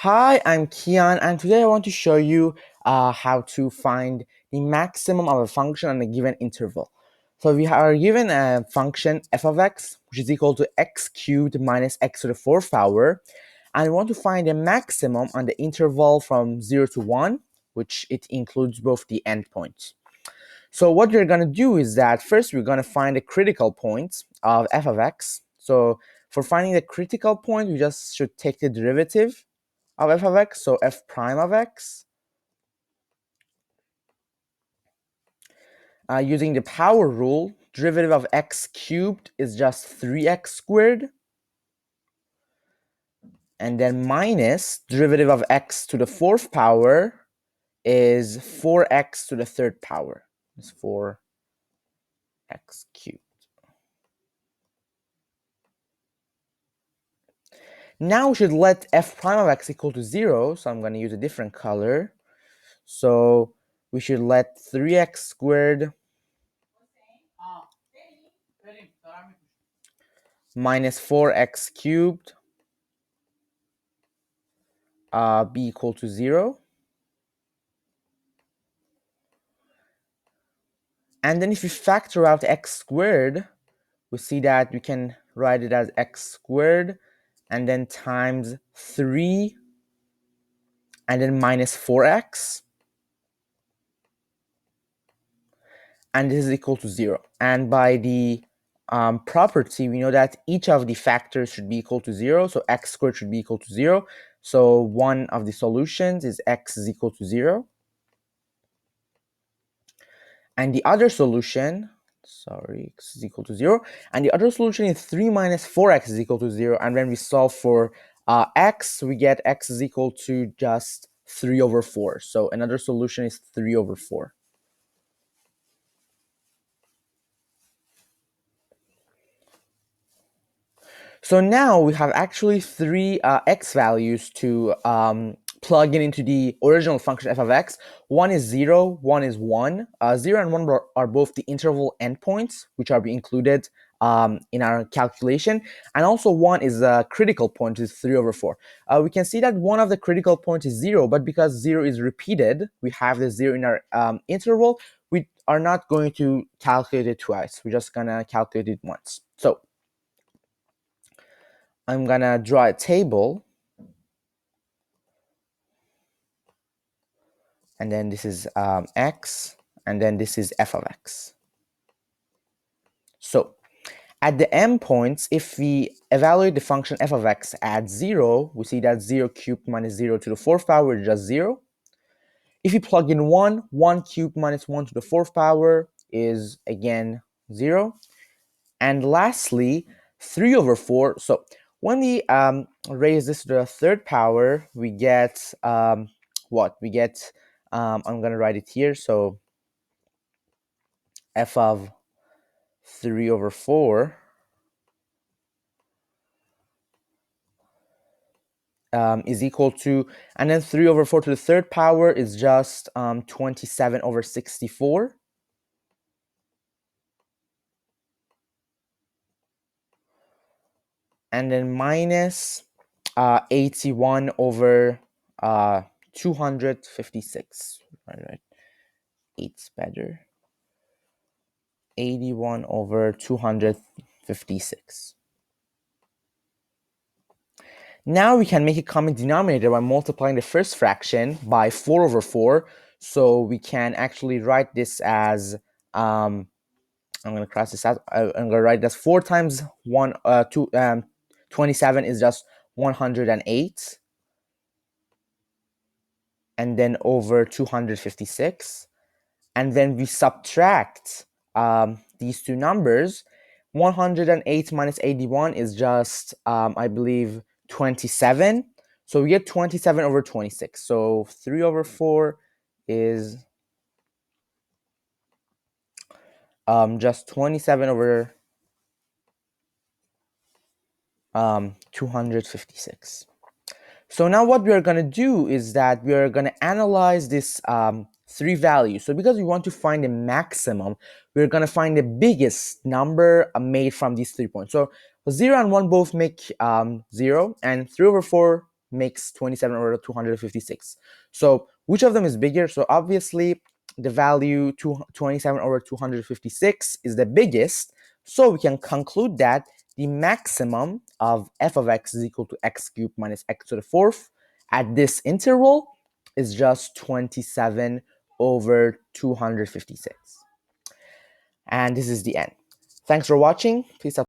Hi, I'm Kian, and today I want to show you how to find the maximum of a function on a given interval. So we are given a function f of x, which is equal to x cubed minus x to the fourth power, and we want to find the maximum on the interval from 0 to 1, which it includes both the endpoints. So what we're going to do is that first we're going to find the critical point of f of x. So for finding the critical point, we just should take the derivative of f of x, so f prime of x. Using the power rule, derivative of x cubed is just 3x squared. And then minus derivative of x to the fourth power is 4x to the third power. It's 4x cubed. Now we should let f prime of x equal to 0, so I'm going to use a different color. So we should let 3x squared minus 4x cubed be equal to 0. And then if we factor out x squared, we see that we can write it as x squared and then times 3 and then minus 4x. And this is equal to 0. And by the property, we know that each of the factors should be equal to 0. So x squared should be equal to 0. So one of the solutions is x is equal to 0. And the other solution, x is equal to 0. And the other solution is 3 minus 4x is equal to 0. And when we solve for x, we get x is equal to just 3 over 4. So another solution is 3 over 4. So now we have actually three x values to plug in into the original function f of x. One is 0, one is 1. 0 and 1 are both the interval endpoints, which are being included in our calculation. And also 1 is a critical point, which is 3 over 4. We can see that one of the critical points is 0, but because 0 is repeated, we have the 0 in our interval, we are not going to calculate it twice. We're just going to calculate it once. So I'm gonna draw a table, and then this is x, and then this is f of x. So at the endpoints, if we evaluate the function f of x at 0, we see that 0 cubed minus 0 to the fourth power is just 0. If you plug in 1, 1 cubed minus 1 to the fourth power is again 0. And lastly, 3 over 4. So when we raise this to the third power, we get what? We get, I'm going to write it here. So f of 3 over 4 is equal to, and then 3 over 4 to the third power is just 27 over 64. And then minus 81 over 256. Right. 8's better. 81 over 256. Now we can make a common denominator by multiplying the first fraction by 4 over 4. So we can actually write this as, I'm going to cross this out. I'm going to write this 4 times 27 is just 108. And then over 256. And then we subtract these two numbers. 108 minus 81 is just, I believe, 27. So we get 27 over 26. So 3 over 4 is just 27 over 256. So now what we are going to do is that we are going to analyze this three values. So because we want to find the maximum, we're going to find the biggest number made from these 3 points. So 0 and 1 both make 0, and 3 over 4 makes 27 over 256. So which of them is bigger? So obviously the value 27 over 256 is the biggest. So we can conclude that the maximum of f of x is equal to x cubed minus x to the fourth at this interval is just 27 over 256. And this is the end. Thanks for watching. Please subscribe.